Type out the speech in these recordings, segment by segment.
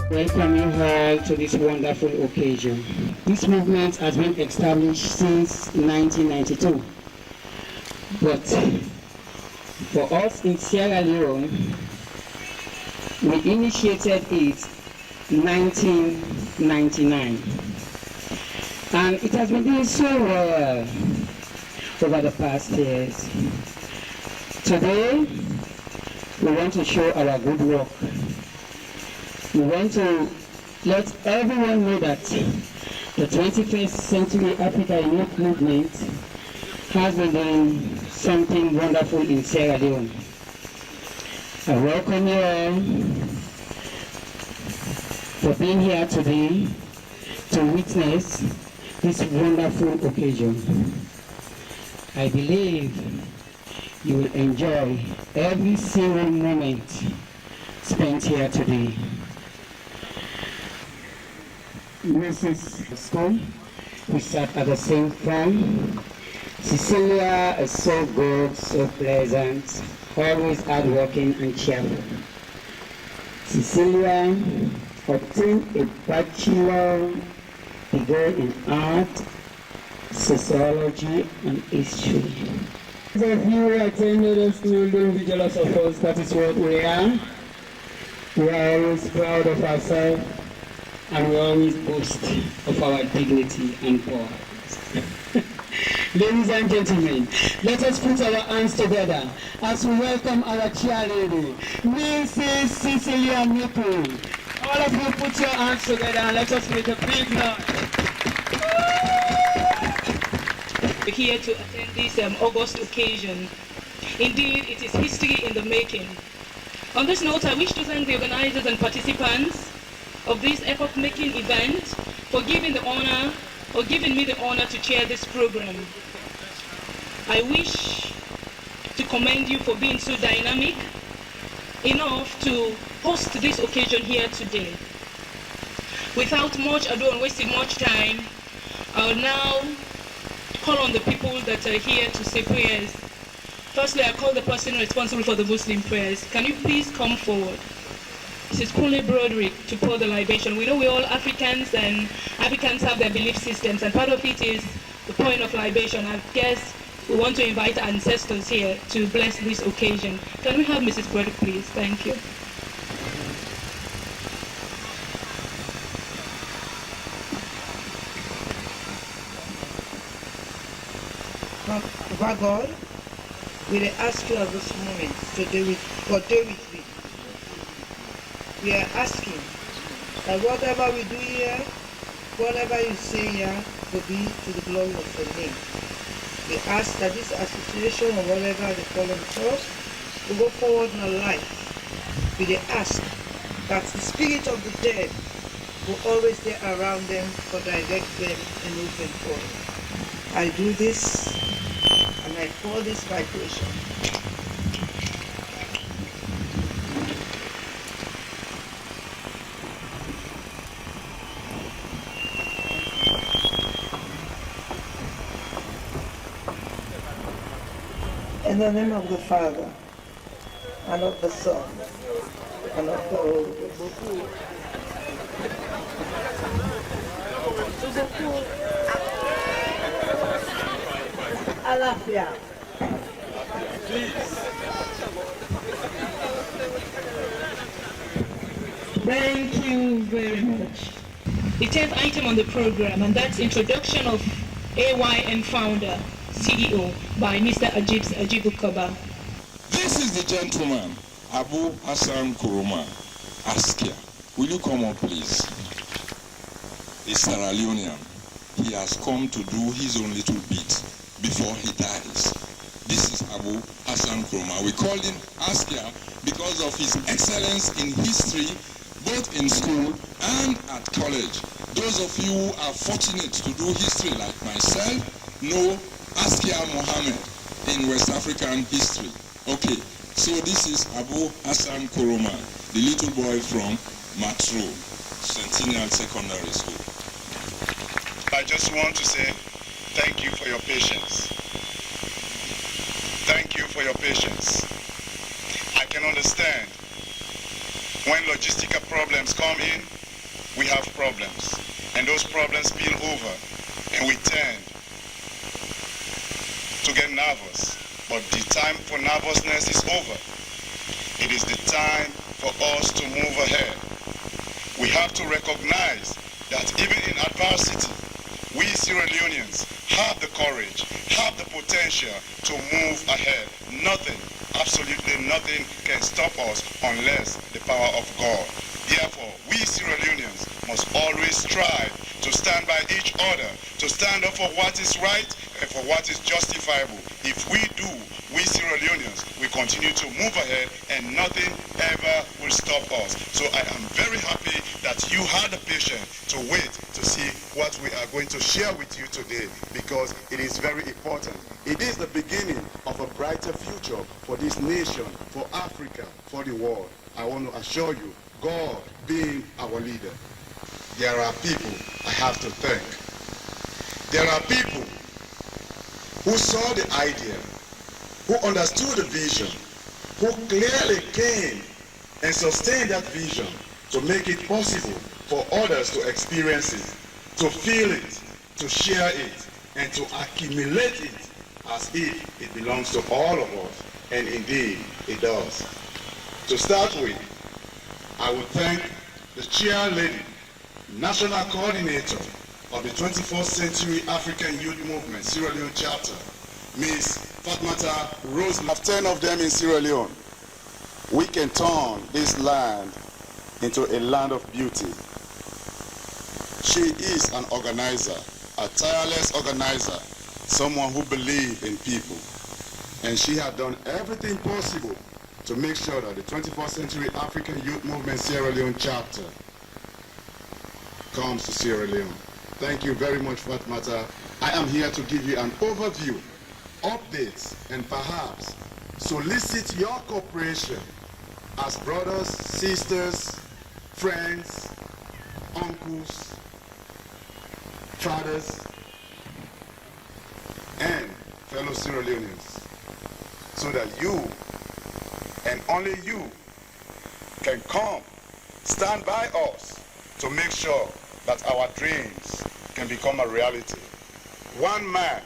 Welcome you all to this wonderful occasion. This movement has been established since 1992, but for us in Sierra Leone, we initiated it 1999, and it has been doing so well over the past years. Today, we want to show our good work. We want to let everyone know that the 21st Century Africa Youth Movement has been doing something wonderful in Sierra Leone. I welcome you all for being here today to witness this wonderful occasion. I believe you will enjoy every single moment spent here today. Mrs. School, we sat at the same farm. Cecilia is so good, so pleasant, always hardworking and cheerful. Cecilia obtained a bachelor degree in art, sociology, and history. Those of you who attended the school, don't be jealous of us, that is what we are. We are always proud of ourselves, and we always boast of our dignity and power. Ladies and gentlemen, let us put our hands together as we welcome our chairlady, Mrs. Cecilia Nipu. All of you put your hands together and let us make a big noise. We're here to attend this August occasion. Indeed, it is history in the making. On this note, I wish to thank the organizers and participants of this epoch-making event for giving me the honor to chair this program. I wish to commend you for being so dynamic enough to host this occasion here today. Without much ado and wasting much time, I'll now call on the people that are here to say prayers. Firstly, I call the person responsible for the Muslim prayers. Can you please come forward? This is Kunle Broderick to pour the libation. We know we're all Africans, and Africans have their belief systems, and part of it is the pouring of libation. I guess we want to invite our ancestors here to bless this occasion. Can we have Mrs. Broderick, please? Thank you. Baba God, we ask you at this moment to do with me. We are asking that whatever we do here, whatever you say here, will be to the glory of your name. We ask that this association or whatever they call themselves will go forward in our life. We ask that the spirit of the dead will always stay around them for direct them and move them forward. I do this and I pour this vibration. In the name of the Father, and of the Son, and of the Holy Ghost. Alafia. Thank you very much. The 10th item on the program, and that's introduction of AYN founder, CEO, by Mr. Ajibu Kaba. This is the gentleman, Abu Hassan Kuruma, Askia. Will you come up, please? He's Sierra Leonean. He has come to do his own little bit before he dies. This is Abu Hassan Kuruma. We call him Askia because of his excellence in history, both in school and at college. Those of you who are fortunate to do history like myself know Askia Mohammed in West African history. Okay, so this is Abu Hassan Kuruma, the little boy from Matru, Centennial Secondary School. I just want to say thank you for your patience. Thank you for your patience. I can understand When logistical problems come in, we have problems. And those problems spill over, and we tend to get nervous. But the time for nervousness is over. It is the time for us to move ahead. We have to recognize that even in adversity, we Sierra Leoneans have the courage, have the potential to move ahead. Nothing, absolutely nothing can stop us unless the power of God. Therefore, we Sierra Leoneans must always strive to stand by each other, to stand up for what is right and for what is justifiable. If we do, we Sierra Leoneans will continue to move ahead and nothing ever will stop us. So I am very happy that you had the patience to wait to see what we are going to share with you today, because it is very important. It is the beginning of a brighter future for this nation, for Africa, for the world. I want to assure you, God being our leader, there are people I have to thank. There are people who saw the idea, who understood the vision, who clearly came and sustained that vision to make it possible for others to experience it, to feel it, to share it, and to accumulate it as if it belongs to all of us. And indeed, it does. To start with, I would thank the chair lady, national coordinator of the 21st Century African Youth Movement, Sierra Leone chapter, Ms. Fatmata Rose. We have 10 of them in Sierra Leone. We can turn this land into a land of beauty. She is an organizer, a tireless organizer, someone who believes in people. And she has done everything possible to make sure that the 21st Century African Youth Movement Sierra Leone chapter comes to Sierra Leone. Thank you very much, Fatmata. I am here to give you an overview, updates, and perhaps solicit your cooperation as brothers, sisters, friends, uncles, fathers, and fellow Sierra Leoneans, so that you and only you can come, stand by us to make sure that our dreams can become a reality. One man,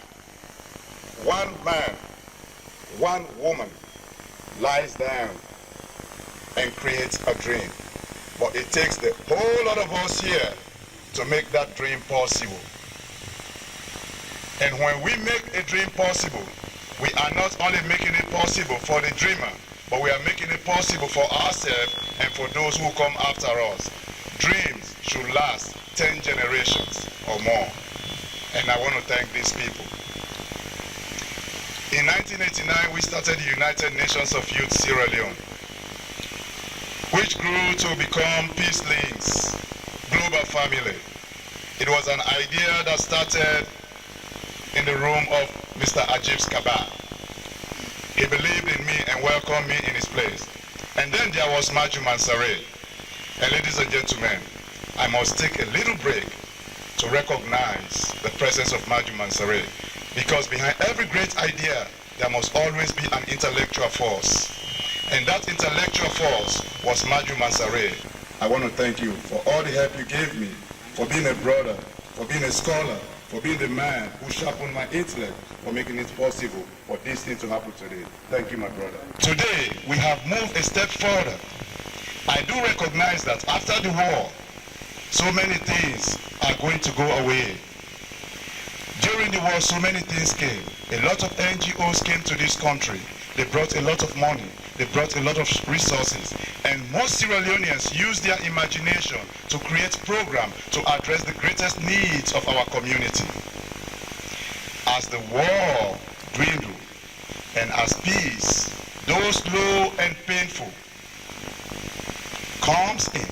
one woman lies down and creates a dream. But it takes the whole lot of us here to make that dream possible. And when we make a dream possible, we are not only making it possible for the dreamer, but we are making it possible for ourselves and for those who come after us. Dreams should last 10 generations or more. And I want to thank these people. In 1989, we started the United Nations of Youth Sierra Leone, which grew to become Peace Links, Global Family. It was an idea that started in the room of Mr. Ajib Skaba. He believed in me and welcomed me in his place. And then there was Maju Mansare. And ladies and gentlemen, I must take a little break to recognize the presence of Maju Mansare, because behind every great idea, there must always be an intellectual force. And that intellectual force was Maju Mansare. I want to thank you for all the help you gave me, for being a brother, for being a scholar, for being the man who sharpened my intellect, for making it possible for this thing to happen today. Thank you, my brother. Today, we have moved a step further. I do recognize that after the war, so many things are going to go away. During the war, so many things came. A lot of NGOs came to this country. They brought a lot of money. They brought a lot of resources. And most Sierra Leoneans used their imagination to create programs to address the greatest needs of our community. As the war dwindled and as peace, though slow and painful, comes in,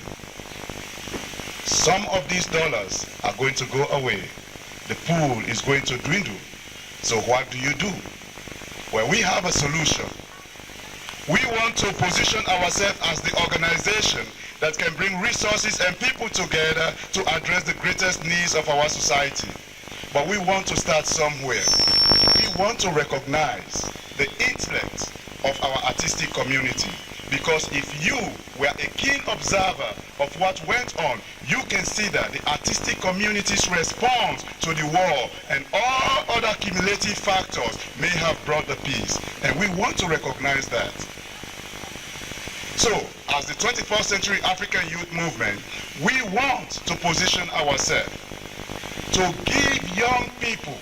some of these dollars are going to go away. The pool is going to dwindle. So what do? Well, we have a solution. We want to position ourselves as the organization that can bring resources and people together to address the greatest needs of our society. But we want to start somewhere. We want to recognize the intellect of our artistic community. Because if you were a keen observer of what went on, you can see that the artistic community's response to the war and all other cumulative factors may have brought the peace. And we want to recognize that. So, as the 21st Century African Youth Movement, we want to position ourselves to give young people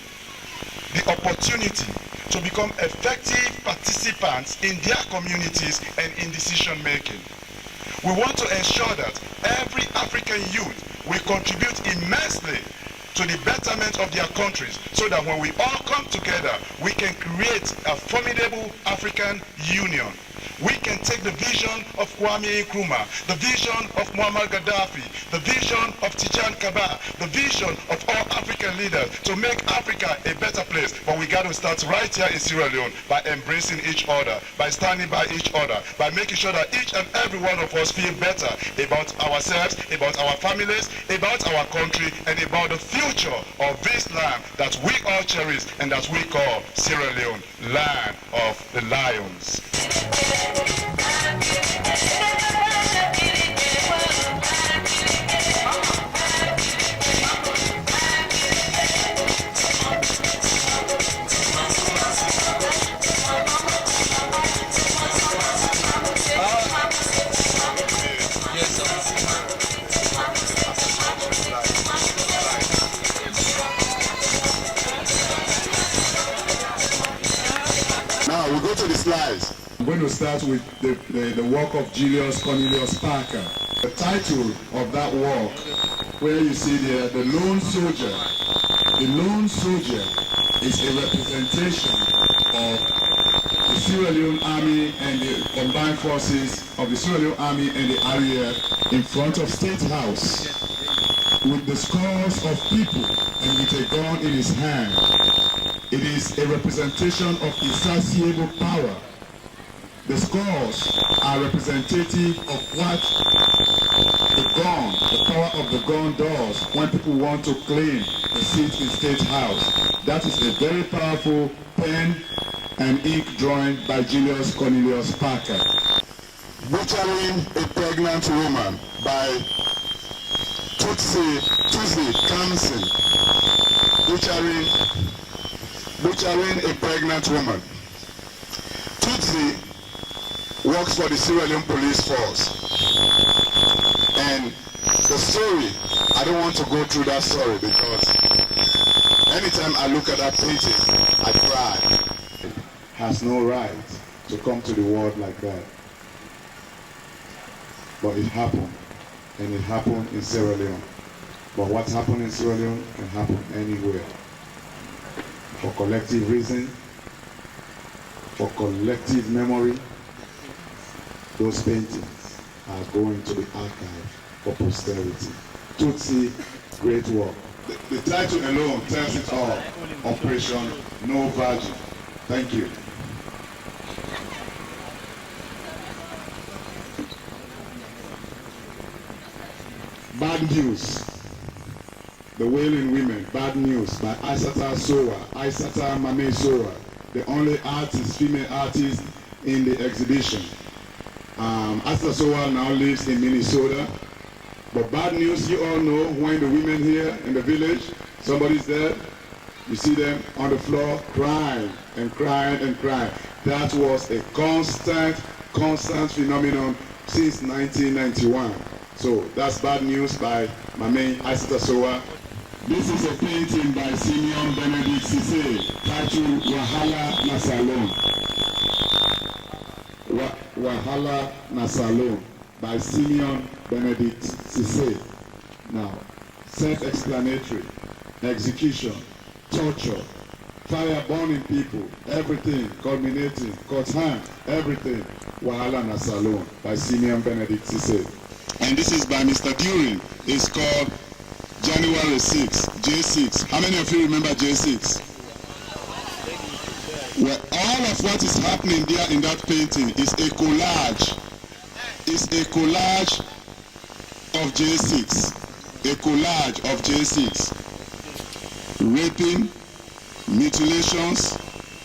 the opportunity to become effective participants in their communities and in decision making. We want to ensure that every African youth will contribute immensely to the betterment of their countries, so that when we all come together, we can create a formidable African union. We can take the vision of Kwame Nkrumah, the vision of Muammar Gaddafi, the vision of Tijan Kaba, the vision of all African leaders to make Africa a better place. But we got to start right here in Sierra Leone by embracing each other, by standing by each other, by making sure that each and every one of us feel better about ourselves, about our families, about our country, and about the future of this land that we all cherish and that we call Sierra Leone, land of the lions. Now we go to the slides. I'm going to start with the work of Julius Cornelius Parker. The title of that work, where you see there, The Lone Soldier. The Lone Soldier is a representation of the Sierra Leone Army and the combined forces of the Sierra Leone Army and the RAF in front of State House with the scores of people and with a gun in his hand. It is a representation of insatiable power. The scores are representative of what the power of the gun does when people want to claim a seat in State House. That is a very powerful pen and ink drawing by Julius Cornelius Parker. Butchering a Pregnant Woman by Tutsi Kamsin. Butchering a Pregnant Woman. Tutsi works for the Sierra Leone Police Force. And the story, I don't want to go through that story because anytime I look at that painting, I cry. Has no right to come to the world like that. But it happened. And it happened in Sierra Leone. But what happened in Sierra Leone can happen anywhere. For collective reason, for collective memory, those paintings are going to the archive for posterity. Tutsi, great work. The title alone tells it all. Operation No Virgin. Thank you. Bad News. The Wailing Women, Bad News by Aissata Sowa, Aissata Mame Sowa, the only artist, female artist in the exhibition. Aissata Sowa now lives in Minnesota. But Bad News, you all know when the women here in the village, somebody's there, you see them on the floor crying and crying and crying. That was a constant phenomenon since 1991. So that's Bad News by Mame Aissata Sowa. This is a painting by Simeon Benedict Cisse, titled Wahala Nasalon. Wahala Nasalon by Simeon Benedict Cisse. Now, self-explanatory, execution, torture, fire burning people, everything, culminating, cut hand, everything. Wahala Nasalon by Simeon Benedict Cisse. And this is by Mr. Durin. It's called January 6, J6. How many of you remember J6? Well, all of what is happening there in that painting is a collage. It's a collage of J6. A collage of J6. Raping, mutilations,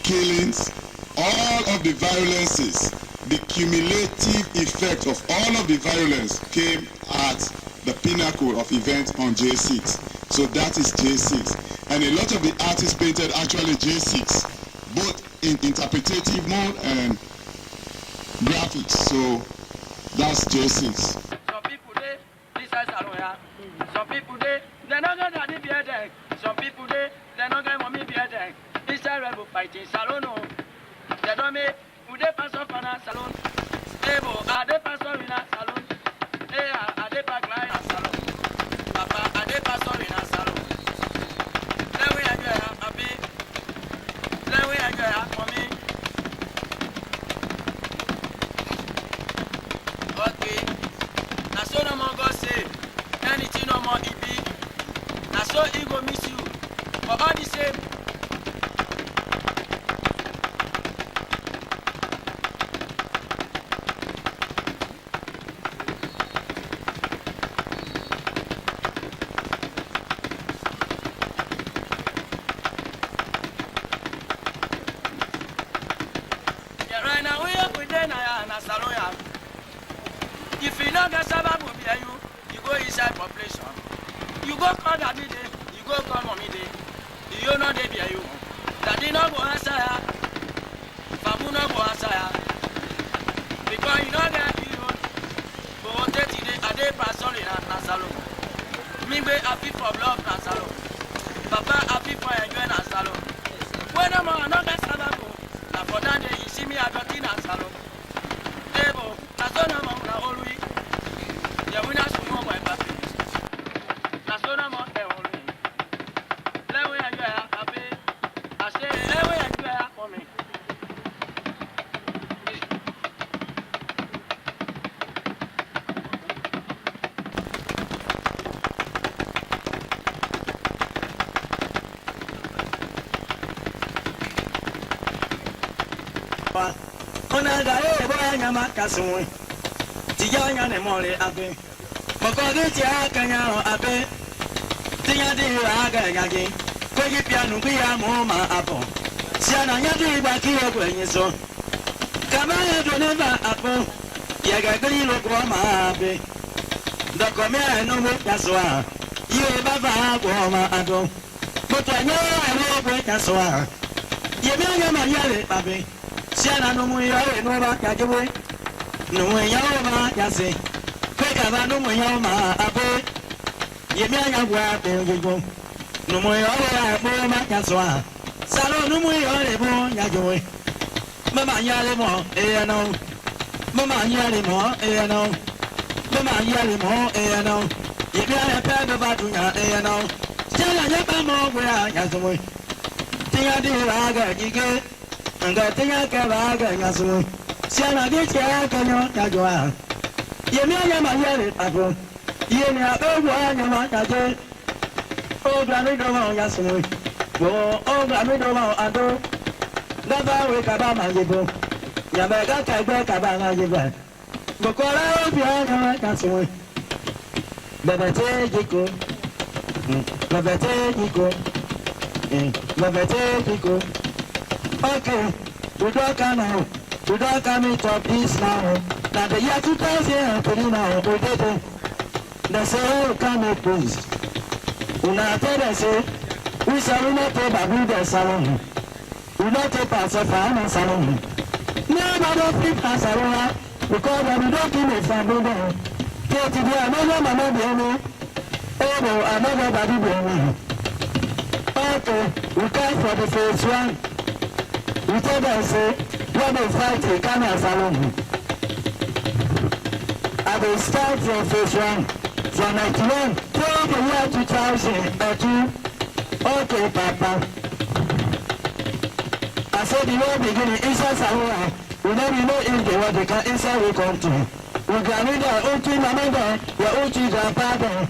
killings, all of the violences, the cumulative effect of all of the violence came at the pinnacle of events on J6. So that is J6. And a lot of the artists painted actually J6, both in interpretative mode and graphics. So that's J6. Some people they decide salon. Some people they not gonna be there. Some people they not gonna want me be there. Inside rebel fighting salon. They don't make who they pass up on a salon. Ebo, are they pass on in a salon? Are they back line a salon? Papa, are they pass on in a salon? Then we enjoy a bit. Then we enjoy a for me. Okay. Now so no more go say anything no more it be. Now so he go miss you. But all the same. If you don't get Sababu behind you, you go inside population. You go call Daddy Day, you go call Mommy Day. You know they behind you. Daddy no go answer ya. Babu no go answer ya. Because you don't get you. But today, I dey pass on in a salon. Me be happy for love na salon. Papa happy for enjoy na salon. When I'm on no get Sababu, na for that day you see me at the na salon. Ebo, na so na mo na always. The winner should know my baby. Na so na mo e always. Let we enjoy happy. I say let we enjoy for me. Ona ga e bo anya makasun. Tiya nya ne mole abe. Moko de ti akanya o abe. Tiya di aga nya gi. Ko gi pianu bi ya mo ma apo. Si ana nya di ba ki o gwenyi so. Kama e do ne ba apo. Ya ga gri lo ko ma abe. Do ko me no mo ya so a. Ye ba ba ko ma ado. Mo to nya e lo ko ya so a. Ye me nya ma ya le abe. Si ana no mo ya e no ba ka je we. No ya ma ya se. Ko ka ba no mo ya ma abe. Ye me anya gwa pe go. No mo ya bo ma ya so a. Salo no mo ya le bo ya je we. Mama ya le mo e no. Mama ya le mo e no. Mama ya le mo e no. Ye me anya pe do ba du ya e no. Sala ya ba mo gwa ya so we. Tiya di ra ga ji ge. Nga tiya ka ba ga ya so we. Siana di tia kanyo ya joa. Ye mi anya ma yere ago. Ye ni ago anya ma ta je. O gba mi do ma ya so. O gba mi do ma ado. Da ba we ka ba ma ye bo. Ya ba ga ka gbe ka ba ma ye ba. Boko la o bi anya ma ta so. Baba te jiko. Baba te jiko. Baba te jiko. Okay. We don't come We don't come into this now. Now the year 2003 now, we did it. They say, oh, come here, please. We now tell them, say, we shall not take Babu the salon. We not take Passover and salon. Nobody flip a salon because we don't give a family there. Take to be another mama behind me. Oh, another body behind me. Okay, we come for the first one. We tell them, say, when they fight in Ghana Salon, I will start from phase 1, from 91 till the year 2002. Okay, Papa. I said the war beginning inside Salon. We never know if they want to come inside we come to. We can read their own team, Amanda, your own team, grandfather.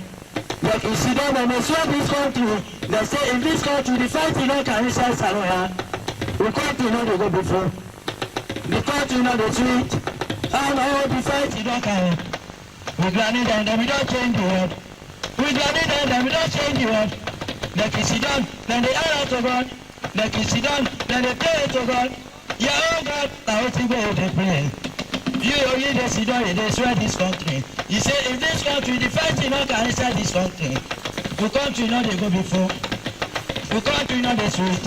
Like you see them when they saw this country, they say in this country the fight in all can inside Salon. We can't know they go before. The country not the street. All the fight you don't carry. We granted and we don't change the word. We granted and we don't change the word. Like you sit down, then they are out of God. Like you sit down, then they pray to God. Yeah, oh God, I want to go to pray. You only they sit down and they swear this country. He say if this country, the first thing not can inside this country, the country not they go before. The country not they sweet.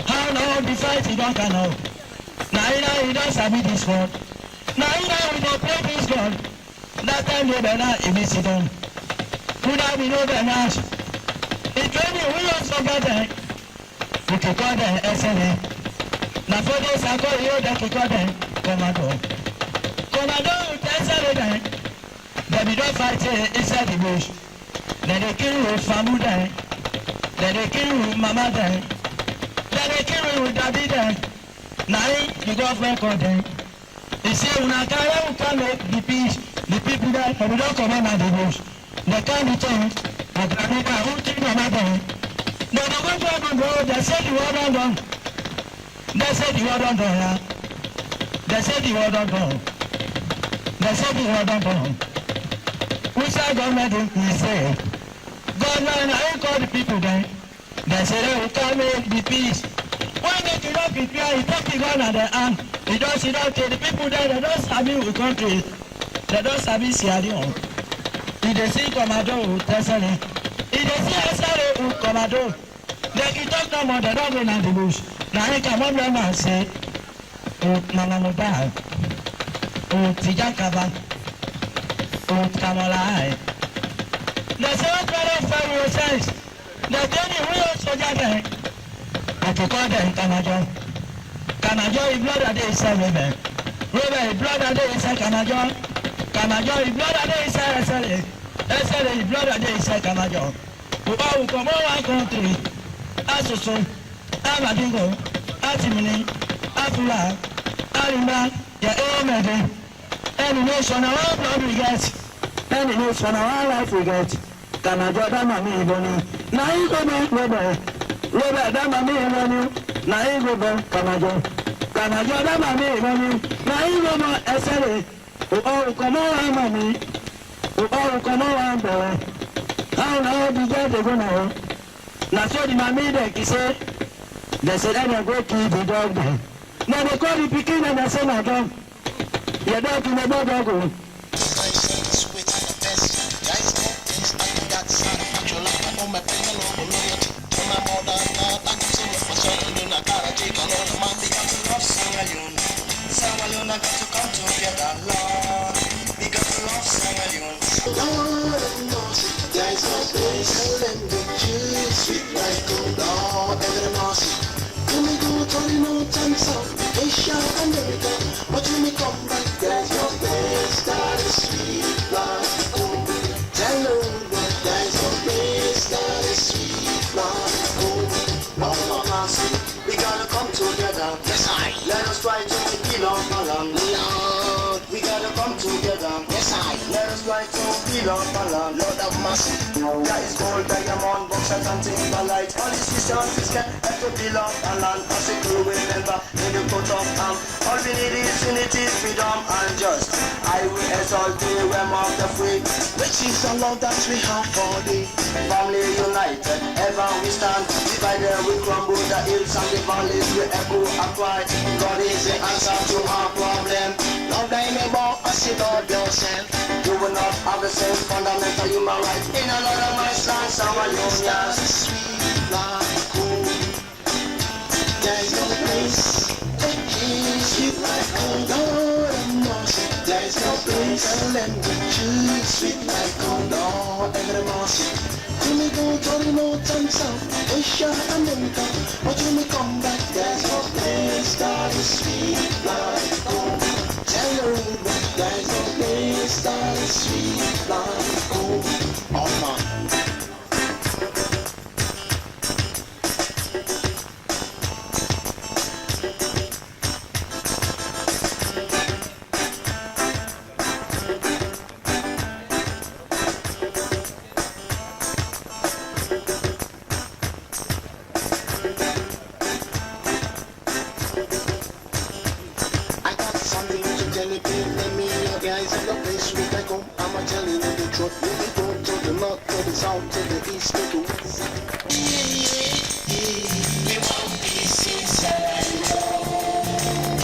How now the fight you don't can know. Now you don't sabi this God. Now we don't play this God. That time they better if they sit down. Who now we know the nash. It's training we also got there. We can call them SNA. Now for this I call you that we call them Commando. Commando SNA then. Then we don't fight inside the bush. Then they kill with family then. Then they kill with mama then. Then they kill with daddy then. Now you go for call them. They say when I can't make the peace, the people that we don't come out of the bush. They can't return. But I don't know who took mama then. No, they go to the road. They said the word on done. They said the word on done. Yeah. They said the word on done. They said the word on done. Which I government is say, government, I call the people then. They say they will come make the peace. When they do not prepare, he take the gun at their hand. He don't sit down to the people there, they don't sabi the country. They don't sabi Sierra Leone. If they see Commando, they say it. If they see SRA, Commando, they can talk no more, they don't go in the bush. Now he come up there and say, oh, Mama Mobile, oh, Tijakaba, oh, Kamalai. They say, what kind of family sense? They tell me, we also got there. I can call them Kanajo. Kanajo is blood that they say, Ruben. Ruben is blood that they say, Kanajo. Kanajo is blood that they say, SLA. SLA is blood that they say, Kanajo. We all come on one country. Asusu, Amadingo, Atimini, Afula, Arimba, your Emedi. Any nation, our blood we get. Any nation, our life we get. Kanajo, Damami, Iboni. Now you go back, Ruben. Robert Damami Emmanuel, Nairobi, Kanajo. Kanajo Damami Emmanuel, Nairobi, SLA. Oh, come on, Mammy. Oh, come on, boy. How now did they go now? Now, so the mammy they say, they said, I go kill the dog there. Now they call the picking and they say, my dog. Your dog in the dog. Sierra Leone got to come together, Lord. We got to love Sierra Leone. Lord of mercy, there is no place to lend the Jews. Sweet like gold, Lord, every mercy. When we go to the north and south, Asia, America, but when we come back, there is no place that is sweet like gold. Tell the world there is no place that is sweet like gold. Lord of mercy, we gotta come together. Yes, let us try to heal our land. Lord, we gotta come together. Yes, let us try to heal our land. Lord of mercy, that is gold, diamond, bauxite and timberlite. All these resources can help to build up our land. As a crew will never in the coat of arm. All we need is unity, freedom and just. I will exalt the realm of the free, which is the love that we have for thee. Family united, ever we stand. Divided we crumble the hills and the valleys, we echo a cry. God is the answer to our problem. Love thy neighbor as you love yourself. You will not have the same fundamental human rights in another man's land. Sierra Leone, yes. Sweet like gold. There is no place that is sweet like gold. Lord of mercy, there is no place to lend the Jews. Sweet like gold, Lord, every mercy. When we go to the north and south, Asia, America, but when we come back, there's no place that is sweet like gold. Tell the world there's no place that is sweet like gold. Oh man. South to the east to the west. We want peace in Sierra Leone.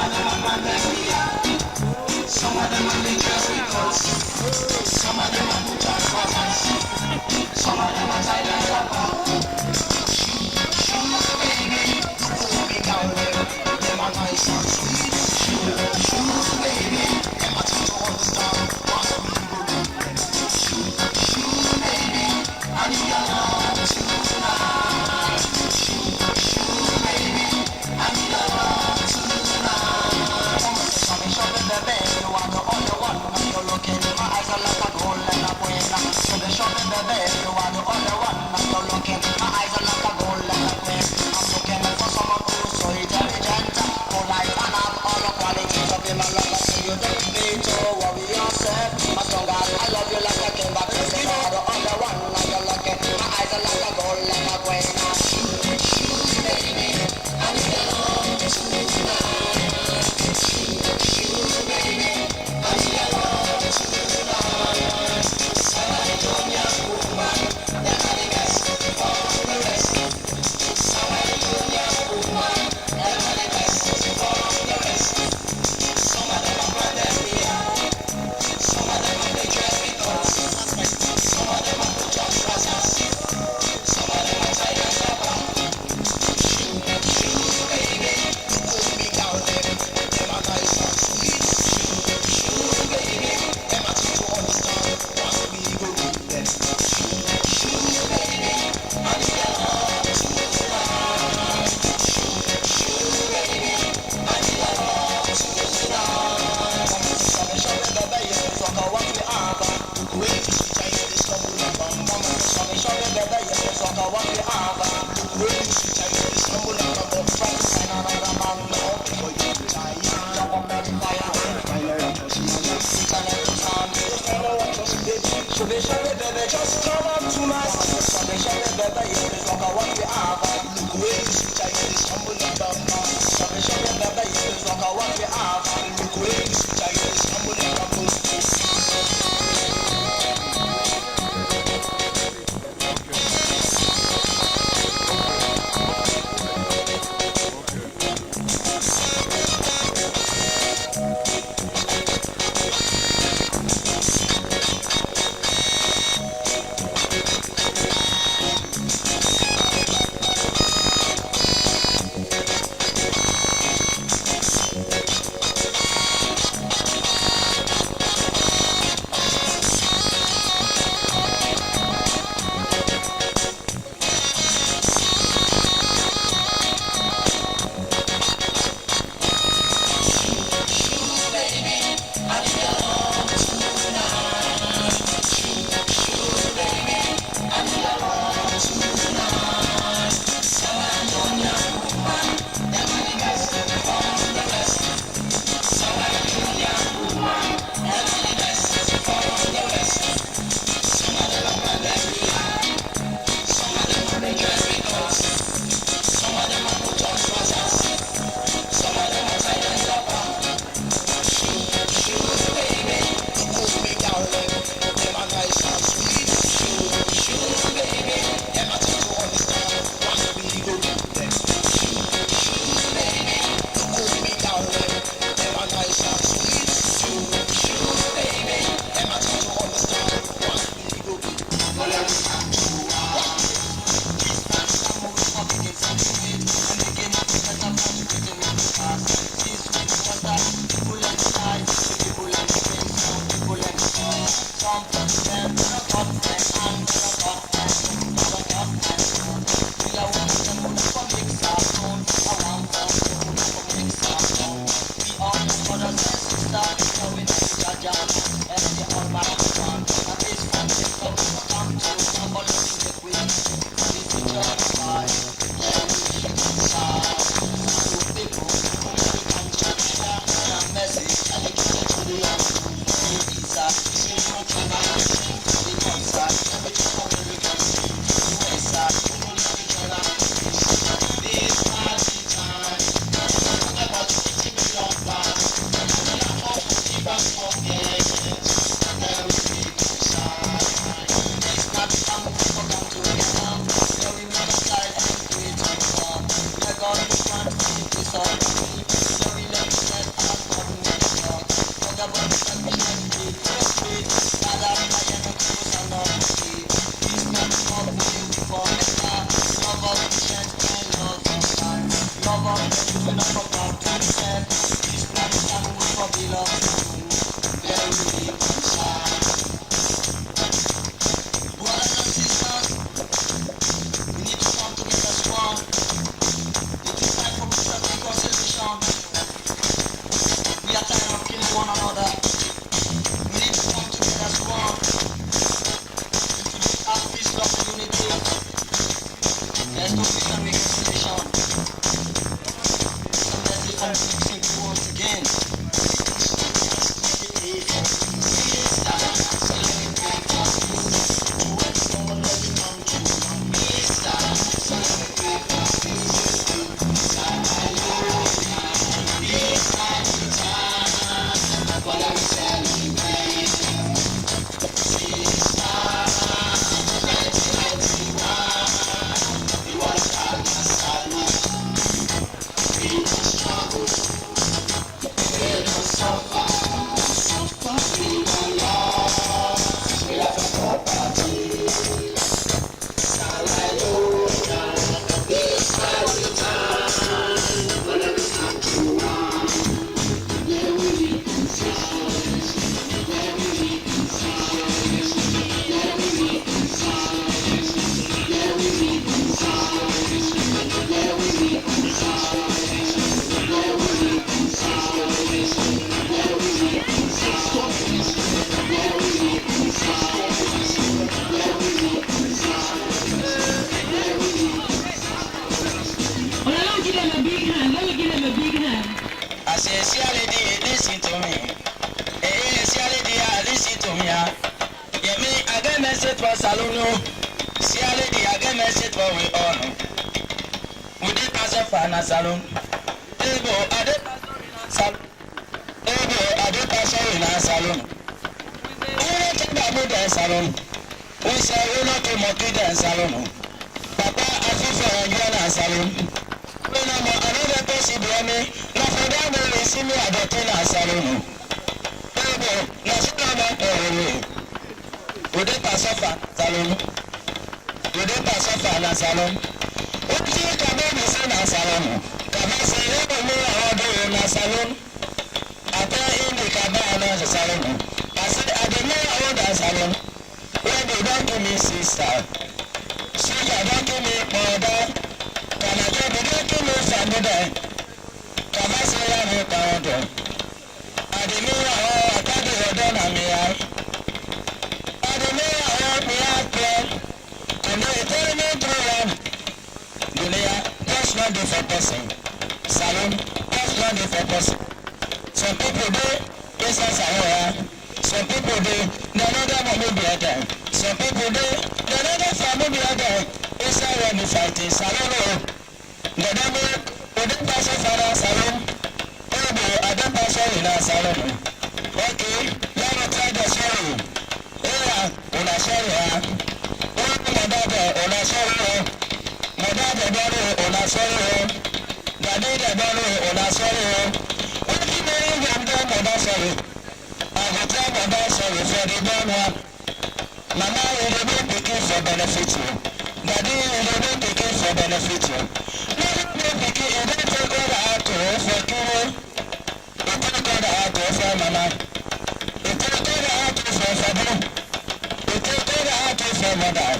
of them are pandemia. Some of them are dangerous because some of them are put on buttons. Some of them are tied like a bomb. Shoes, baby, baby girl, them are nice and sweet. Shoes, baby, them are tough to understand. What we go do. Shoes, baby, I need your love tonight. Shoes, baby, I need your love tonight. Show me baby, you are the only one. You're looking, my eyes are like a gold and a queen. Show me baby, you are the only one. You're looking, my eyes are like a gold and a queen. I'm looking for someone who's so intelligent, polite and have all the qualities of him. I love that you don't need to worry yourself. As long as I love you like I came back to you are the only one. You're looking, my eyes are like a gold and a queen. Shoot, baby, I need your love tonight. Shoot, baby, I need your love tonight. Somebody told me I'm woman, that I the best of all the rest. Somebody told me I'm woman, that I the best of all the rest. Some of them are pandemia, some of them are dangerous because some of them are put just buttons. Some of them are tied as a bomb. Shoes, baby, baby girl, them are nice and sweet. Shoes, baby, them are tough to understand. What we go do then? Shoes, baby, I need your love tonight. Shoes, baby, I need your love tonight. Show me baby, you talk about what we have. Look where you sit, I hear this trouble and bam bam. Show me baby, you talk about what we have. Look where you sit, I hear this trouble and bam bam. Try to find another man now before you retire. Jump up on the fire, fire and just sit and let it on. Just never watch us, baby. Show me baby, just come up to my house. Show me baby, you talk about what we have. Look where you sit, I hear this trouble and bam bam. Show me baby, you talk about what we have. Look where you sit, I hear this trouble and bam bam. love us, we never come to said. This planet and we for belong to. There we be inside. Brothers and sisters, we need to come together strong. It is time for peace and reconciliation. We are tired of killing one another. We need to come together strong. To make our peace, love, and unity. There's no peace and reconciliation. So let's be fixing the world again. Salon. Ebo ade pastor in our salon. We not about the salon. We say we not to monkey the salon. Papa afifa and salon. We no more another person behind me. No for that we see me at the salon. Ebo na salon. We dey pastor salon. We dey pastor na salon. Salon. Kabasa yebo ni awado na salon. Ata indi kabana na salon. Ase ademe awada salon. When you don't give me sister, so you don't give me mother. Kanaka don't give me family. Kabasa ya ni kaodo. Ademe awo akade odo na miya. Ademe awo miya kwe. Kono eterne program. Dunia. That's not the for person. Salon, that's not the for person. Some people do business aware. Some people do another money be other. Some people do another family be other. It's a when you fighting salon. The devil would pass a father salon. Oh, I don't pass in a salon. Okay, let me try the sorrow. Yeah, when I show you. Oh, my daughter, when I show you. Dada dado ona sorry Dada dado ona sorry What do you mean you don't mother sorry I will tell mother sorry for the born one Mama you don't be picking for benefit Daddy you don't be picking for benefit No be picking you don't take all the out for kilo You take all the out for mama You take all the out for father You take all the out for mother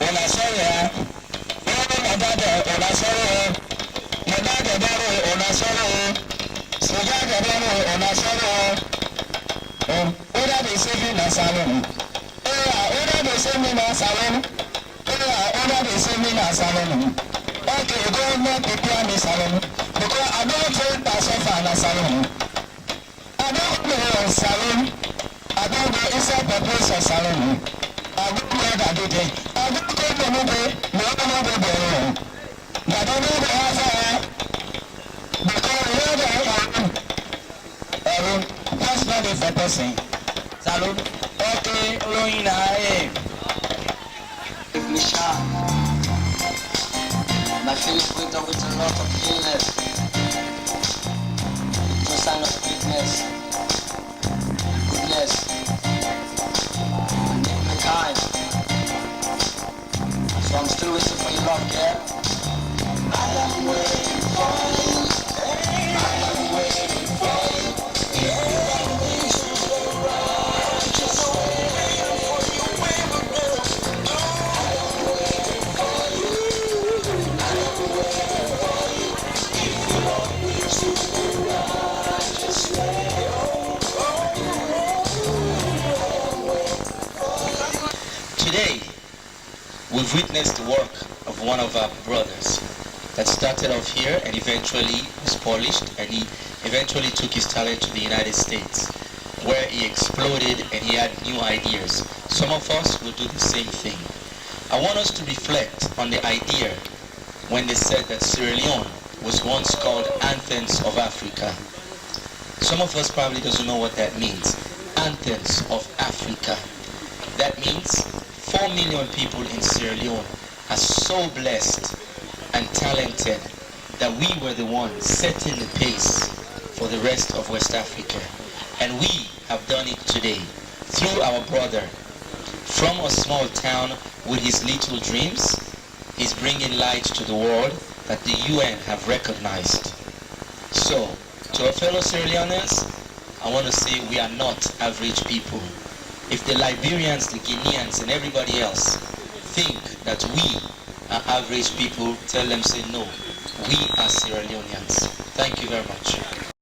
Ona sorry Madada ona sorry Madada daro ona sorry Sojada daro ona sorry Oda de sebi na salon Oda de sebi na salon Oda de sebi na salon Okay, go not prepare me salon Because I don't train person for na salon I don't know salon I don't go inside the place of salon I don't know that do they I don't go to move I don't know the answer because you're the that's not the for person. Salute. Okay, Loina. Misha. My face with a lot of illness. It's a sign of weakness, goodness, and being kind. So I'm still waiting for your love, yeah? I am waiting. we've witnessed the work of one of our brothers that started off here and eventually was polished, and he eventually took his talent to the United States, where he exploded and he had new ideas. Some of us will do the same thing. I want us to reflect on the idea when they said that Sierra Leone was once called Athens of Africa. Some of us probably doesn't know what that means. Athens of Africa. That means 4 million people in Sierra Leone are so blessed and talented that we were the ones setting the pace for the rest of West Africa. And we have done it today through our brother. From a small town with his little dreams, he's bringing light to the world that the UN have recognized. So, to our fellow Sierra Leoneans, I want to say we are not average people. If the Liberians, the Guineans, and everybody else think that we are average people, tell them, say no, we are Sierra Leoneans. Thank you very much.